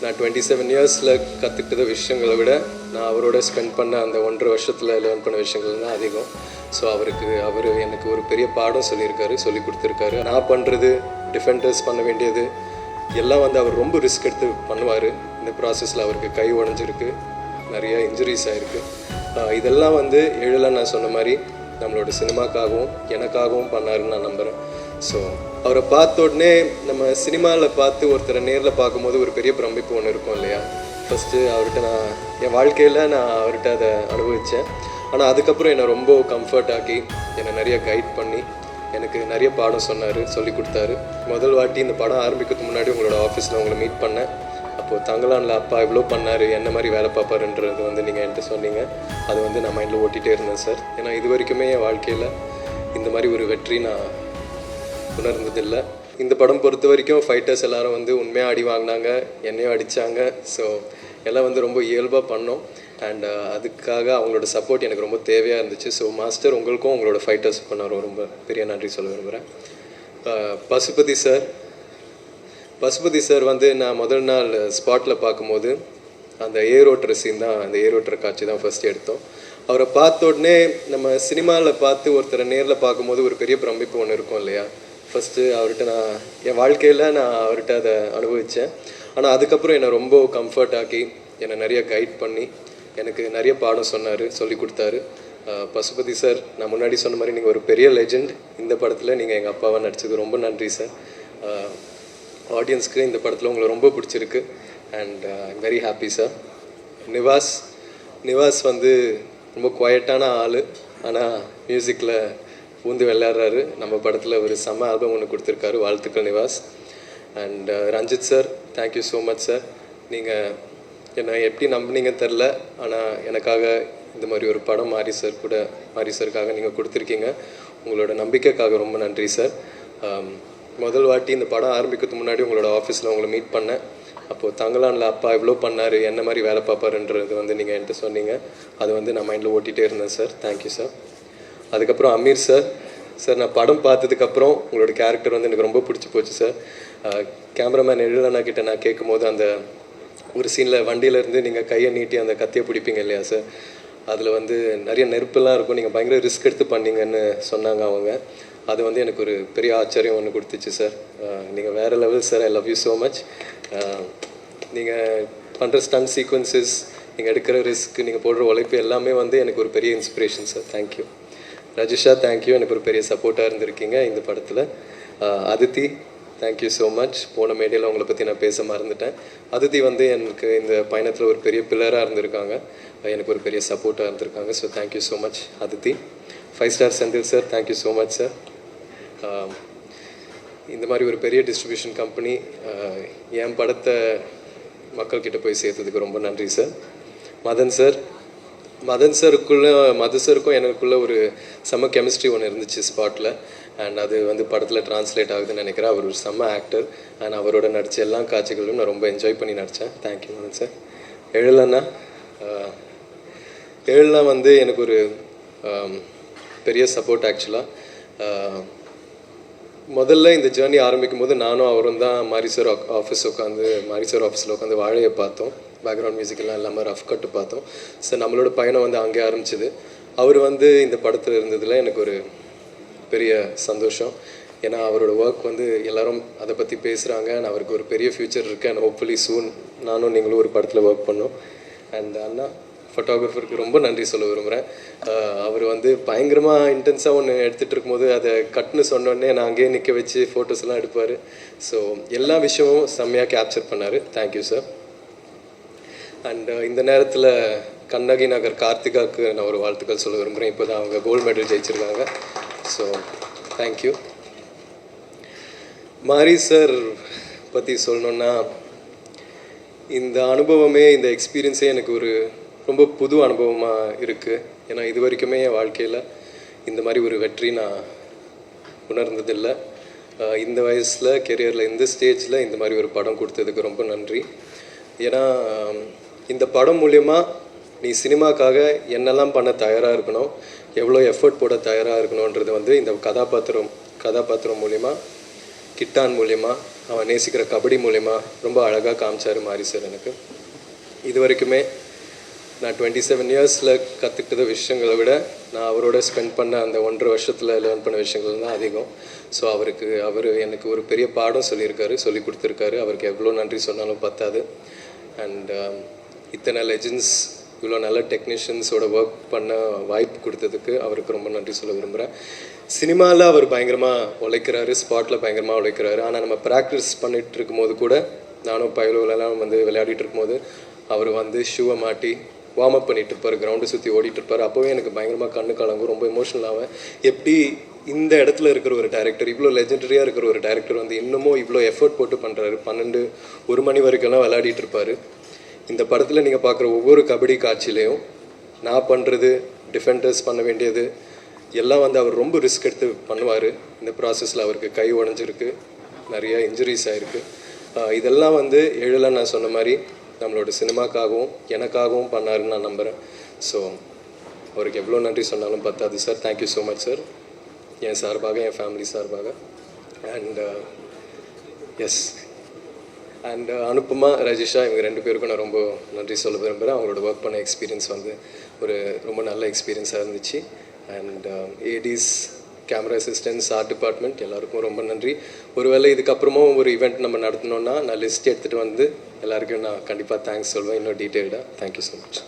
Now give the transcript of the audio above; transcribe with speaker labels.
Speaker 1: நான் 27 இயர்ஸில் கற்றுக்கிட்ட விஷயங்களை விட நான் அவரோட ஸ்பெண்ட் பண்ண அந்த 1.5 வருஷத்தில் லேர்ன் பண்ண விஷயங்கள் தான் அதிகம். ஸோ அவர் எனக்கு ஒரு பெரிய பாடம் சொல்லி கொடுத்துருக்காரு. நான் பண்ணுறது, டிஃபெண்டர்ஸ் பண்ண வேண்டியது எல்லாம் வந்து அவர் ரொம்ப ரிஸ்க் எடுத்து பண்ணுவார். இந்த ப்ராசஸில் அவருக்கு கை உடஞ்சிருக்கு, நிறைய இன்ஜுரிஸ் ஆகிருக்கு. இதெல்லாம் வந்து எழிலன் நான் சொன்ன மாதிரி நம்மளோட சினிமாக்காகவும் எனக்காகவும் பண்ணாருன்னு நான் நம்புகிறேன். ஸோ அவரை பார்த்த உடனே நம்ம சினிமாவில் பார்த்து ஒருத்தரை நேரில் பார்க்கும்போது ஒரு பெரிய பிரமிப்பு ஒன்று இருக்கும் இல்லையா. ஃபஸ்ட்டு அவர்கிட்ட நான் என் வாழ்க்கையில் நான் அவர்கிட்ட அதை அனுபவித்தேன். ஆனால் அதுக்கப்புறம் என்னை ரொம்ப கம்ஃபர்ட் ஆக்கி என்னை நிறைய கைட் பண்ணி எனக்கு நிறைய பாடம் சொல்லி கொடுத்தாரு. முதல் வாட்டி இந்த படம் ஆரம்பிக்கிறதுக்கு முன்னாடி உங்களோட ஆஃபீஸில் உங்களை மீட் பண்ணேன். அப்போது தங்கலானில் அப்பா இவ்வளோ பண்ணார், என்ன மாதிரி வேலை பார்ப்பாருன்றது வந்து நீங்கள் என்கிட்ட சொன்னீங்க. அது வந்து நான் மைண்டில் ஓட்டிகிட்டே இருந்தேன் சார். ஏன்னா இது வரைக்குமே என் வாழ்க்கையில் இந்த மாதிரி ஒரு வெற்றி நான் உணர்ந்ததில்லை. இந்த படம் பொறுத்த வரைக்கும் ஃபைட்டர்ஸ் எல்லோரும் வந்து உண்மையாக அடி வாங்கினாங்க, என்னையும் அடித்தாங்க. ஸோ எல்லாம் வந்து ரொம்ப இயல்பாக பண்ணோம். அண்ட் அதுக்காக அவங்களோட சப்போர்ட் எனக்கு ரொம்ப தேவையாக இருந்துச்சு. ஸோ மாஸ்டர் உங்களுக்கும் உங்களோட ஃபைட்டர்ஸ் பண்ண ரொம்ப பெரிய நன்றி சொல்ல விரும்புகிறேன். பசுபதி சார் வந்து நான் முதல் நாள் ஸ்பாட்டில் பார்க்கும்போது அந்த ஏரோட்டுற சீன் தான், அந்த ஏரோட்டுற காட்சி தான் ஃபஸ்ட் எடுத்தோம். அவரை பார்த்த உடனே நம்ம சினிமாவில் பார்த்து ஒருத்தரை நேரில் பார்க்கும்போது ஒரு பெரிய பிரமிப்பு ஒன்று இருக்கும் இல்லையா. ஃபஸ்ட்டு அவர்கிட்ட நான் என் வாழ்க்கையில் நான் அவர்கிட்ட அதை அனுபவித்தேன். ஆனால் அதுக்கப்புறம் என்னை ரொம்ப கம்ஃபர்ட் ஆக்கி என்னை நிறைய கைட் பண்ணி எனக்கு நிறைய பாடம் சொல்லி கொடுத்தாரு. பசுபதி சார், நான் முன்னாடி சொன்ன மாதிரி நீங்கள் ஒரு பெரிய லெஜெண்ட். இந்த படத்தில் நீங்கள் எங்கள் அப்பாவாக நடிச்சது ரொம்ப நன்றி சார். ஆடியன்ஸ்க்கு இந்த படத்தில் உங்களை ரொம்ப பிடிச்சிருக்கு and I'm very happy sir. Nivas வந்து ரொம்ப குவைட்டான ஆள், ஆனால் மியூசிக்கில் ஊந்து விளையாடுறாரு. நம்ம படத்தில் ஒரு செம்ம ஆல்பம் ஒன்று கொடுத்துருக்காரு. வாழ்த்துக்கள் Nivas. And Ranjith sir, thank you so much sir. நீங்கள் என்னை எப்படி நம்பினீங்கன்னு தெரில, ஆனால் எனக்காக இந்த மாதிரி ஒரு படம் மாரி சாருக்காக நீங்கள் கொடுத்துருக்கீங்க. உங்களோட நம்பிக்கைக்காக ரொம்ப நன்றி சார். முதல் வாட்டி இந்த படம் ஆரம்பிக்கிறதுக்கு முன்னாடி உங்களோட ஆஃபீஸில் உங்களை மீட் பண்ணேன். அப்போது தங்கலானில் அப்பா இவ்வளோ பண்ணார், என்ன மாதிரி வேலை பார்ப்பாருன்றது வந்து நீங்கள் என்கிட்ட சொன்னீங்க. அது வந்து நான் மைண்டில் ஓட்டிகிட்டே இருந்தேன் சார். Thank you sir. அதுக்கப்புறம் அமீர் சார், நான் படம் பார்த்ததுக்கப்புறம் உங்களோட கேரக்டர் வந்து எனக்கு ரொம்ப பிடிச்சி போச்சு சார். கேமராமேன் எழிலண்ணா கிட்ட நான் கேட்கும்போது அந்த ஒரு சீனில் வண்டியிலேருந்து நீங்கள் கையை நீட்டி அந்த கத்தியை பிடிப்பீங்க இல்லையா சார், அதில் வந்து நிறைய நெருப்பெல்லாம் இருக்கும், நீங்கள் பயங்கர ரிஸ்க் எடுத்து பண்ணீங்கன்னு சொன்னாங்க அவங்க. அது வந்து எனக்கு ஒரு பெரிய ஆச்சரியம் ஒன்று கொடுத்துச்சு சார். நீங்கள் வேறு level sir. I love you so much. நீங்கள் பண்ணுற ஸ்டன் சீக்வன்சஸ், நீங்கள் எடுக்கிற ரிஸ்க், நீங்கள் போடுற உழைப்பு எல்லாமே வந்து எனக்கு ஒரு பெரிய inspiration sir. Thank you. Rajisha, thank you. எனக்கு ஒரு பெரிய சப்போர்ட்டாக இருந்திருக்கீங்க இந்த படத்தில். Aditi, thank you so much. போன மேடையில் உங்களை பற்றி நான் பேச மறந்துட்டேன். அதித்தி வந்து எனக்கு இந்த பயணத்தில் ஒரு பெரிய பில்லராக இருந்திருக்காங்க, எனக்கு ஒரு பெரிய சப்போர்ட்டாக இருந்திருக்காங்க. So thank you so much Aditi. 5 star Senthil sir, thank you so much sir. இந்த மாதிரி ஒரு பெரிய டிஸ்ட்ரிபியூஷன் கம்பெனி என் படத்தை மக்கள்கிட்ட போய் சேர்த்ததுக்கு ரொம்ப நன்றி சார். மதன் சாருக்கும் எனக்குள்ளே ஒரு செம்ம கெமிஸ்ட்ரி ஒன்று இருந்துச்சு ஸ்பாட்டில். அண்ட் அது வந்து படத்தில் டிரான்ஸ்லேட் ஆகுதுன்னு நினைக்கிறேன். அவர் ஒரு செம்ம ஆக்டர் அண்ட் அவரோட நடித்த எல்லா காட்சிகளும் நான் ரொம்ப என்ஜாய் பண்ணி நடித்தேன். Thank you Madhan sir. எழிலண்ணா வந்து எனக்கு ஒரு பெரிய சப்போர்ட் ஆக்சுவலாக. முதல்ல இந்த ஜேர்னி ஆரம்பிக்கும் போது நானும் அவரும் தான் மாரி சார் ஆஃபீஸில் உட்காந்து வாழையை பார்த்தோம். பேக்ரவுண்ட் மியூசிக்கெல்லாம் இல்லாமல் ரஃப் கட்டு பார்த்தோம். ஸோ நம்மளோட பயணம் வந்து அங்கே ஆரம்பிச்சிது. அவர் வந்து இந்த படத்தில் இருந்ததில் எனக்கு ஒரு பெரிய சந்தோஷம். ஏன்னா அவரோட ஒர்க் வந்து எல்லோரும் அதை பற்றி பேசுகிறாங்க. அண்ட் அவருக்கு ஒரு பெரிய ஃப்யூச்சர் இருக்குது. அண்ட் ஹோப்ஃபுல்லி சூன் நானும் நீங்களும் ஒரு படத்தில் ஒர்க் பண்ணோம். அண்ட் அண்ணா ஃபோட்டோகிராஃபருக்கு ரொம்ப நன்றி சொல்ல விரும்புகிறேன். அவர் வந்து பயங்கரமாக இன்டென்ஸாக ஒன்று எடுத்துகிட்டு இருக்கும்போது அதை கட்டுன்னு சொன்னோடனே நான் அங்கேயே நிற்க வச்சு ஃபோட்டோஸ்லாம் எடுப்பார். ஸோ எல்லா விஷயமும் செம்மையாக கேப்சர் பண்ணார். Thank you sir. அண்ட் இந்த நேரத்தில் கண்ணகி நகர் கார்த்திகாவுக்கு நான் ஒரு வாழ்த்துக்கள் சொல்ல விரும்புகிறேன். இப்போ தான் அவங்க கோல்டு மெடல் ஜெயிச்சிருக்காங்க. So thank you. மாரி சார் பற்றி சொல்லணுன்னா, இந்த அனுபவமே, இந்த எக்ஸ்பீரியன்ஸே எனக்கு ஒரு ரொம்ப புது அனுபவமாக இருக்குது. ஏன்னா இது வரைக்குமே என் வாழ்க்கையில் இந்த மாதிரி ஒரு வெற்றி நான் உணர்ந்ததில்லை. இந்த வயசில் கெரியரில் இந்த ஸ்டேஜில் இந்த மாதிரி ஒரு படம் கொடுத்ததுக்கு ரொம்ப நன்றி. ஏன்னா இந்த படம் மூலயமா நீ சினிமாக்காக என்னெல்லாம் பண்ண தயாராக இருக்கணும், எவ்வளோ எஃபர்ட் போட தயாராக இருக்கணுன்றது வந்து இந்த கதாபாத்திரம் மூலயமா, கிட்டான் மூலயமா, அவன் நேசிக்கிற கபடி மூலயமா ரொம்ப அழகாக காமிச்சார் மாரி சார் எனக்கு. இது வரைக்குமே நான் 27 இயர்ஸில் கற்றுக்கிட்ட விஷயங்களை விட நான் அவரோட ஸ்பெண்ட் பண்ண அந்த 1.5 வருஷத்தில் லேர்ன் பண்ண விஷயங்கள் தான் அதிகம். ஸோ அவர் எனக்கு ஒரு பெரிய பாடம் சொல்லி கொடுத்துருக்காரு. அவருக்கு எவ்வளோ நன்றி சொன்னாலும் பத்தாது. அண்ட் இத்தனை லெஜண்ட்ஸ், இவ்வளோ நல்ல டெக்னீஷியன்ஸோட ஒர்க் பண்ண வாய்ப்பு கொடுத்ததுக்கு அவருக்கு ரொம்ப நன்றி சொல்ல விரும்புகிறேன். சினிமாவில் அவர் பயங்கரமாக உழைக்கிறாரு, ஸ்பாட்டில் பயங்கரமாக உழைக்கிறாரு. ஆனால் நம்ம ப்ராக்டிஸ் பண்ணிகிட்டு இருக்கும்போது கூட, நானும் பயிலோலெல்லாம் விளையாடிட்டு இருக்கும்போது அவர் ஷூவை மாட்டி வார்ம் அப் பண்ணிகிட்டு இருப்பார், கிரவுண்டை சுற்றி ஓடிட்டு இருப்பார். அப்போவே எனக்கு பயங்கரமாக கண்ணு கலங்கும், ரொம்ப எமோஷனல் ஆவேன். எப்படி இந்த இடத்துல இருக்கிற ஒரு டேரக்டர், இவ்வளோ லெஜெண்டரியாக இருக்கிற ஒரு டேரக்டர் இன்னமும் இவ்வளோ எஃபர்ட் போட்டு பண்ணுறாரு. 12-1 மணி வரைக்கும்லாம் விளையாடிட்டு இருப்பார். இந்த படத்தில் நீங்கள் பார்க்குற ஒவ்வொரு கபடி காட்சியிலையும் நான் பண்ணுறது, டிஃபெண்டர்ஸ் பண்ண வேண்டியது எல்லாம் அவர் ரொம்ப ரிஸ்க் எடுத்து பண்ணுவார். இந்த ப்ராசஸில் அவருக்கு கை உடஞ்சிருக்கு, நிறைய இன்ஜுரிஸ் ஆகிருக்கு. இதெல்லாம் எழிலா நான் சொன்ன மாதிரி நம்மளோட சினிமாக்காகவும் எனக்காகவும் பண்ணாருன்னு நான் நம்புகிறேன். ஸோ அவருக்கு எவ்வளோ நன்றி சொன்னாலும் பத்தாது sir. Thank you so much sir, என் சார்பாக, என் ஃபேமிலி சார்பாக. And S, and Anupama, Rajisha, இவங்க 2 பேருக்கும் நான் ரொம்ப நன்றி சொல்ல விரும்புகிறேன். அவங்களோட ஒர்க் பண்ண எக்ஸ்பீரியன்ஸ் ஒரு ரொம்ப நல்ல எக்ஸ்பீரியன்ஸாக இருந்துச்சு. And ADs, camera assistants, art department எல்லாருக்கும் ரொம்ப நன்றி. ஒருவேளை இதுக்கப்புறமும் ஒரு ஈவெண்ட் நம்ம நடத்தணுன்னா நான் லிஸ்ட் எடுத்துகிட்டு எல்லாருக்கும் நான் கண்டிப்பாக தேங்க்ஸ் சொல்வேன், இன்னும் டீட்டெயில்டாக. Thank you so much.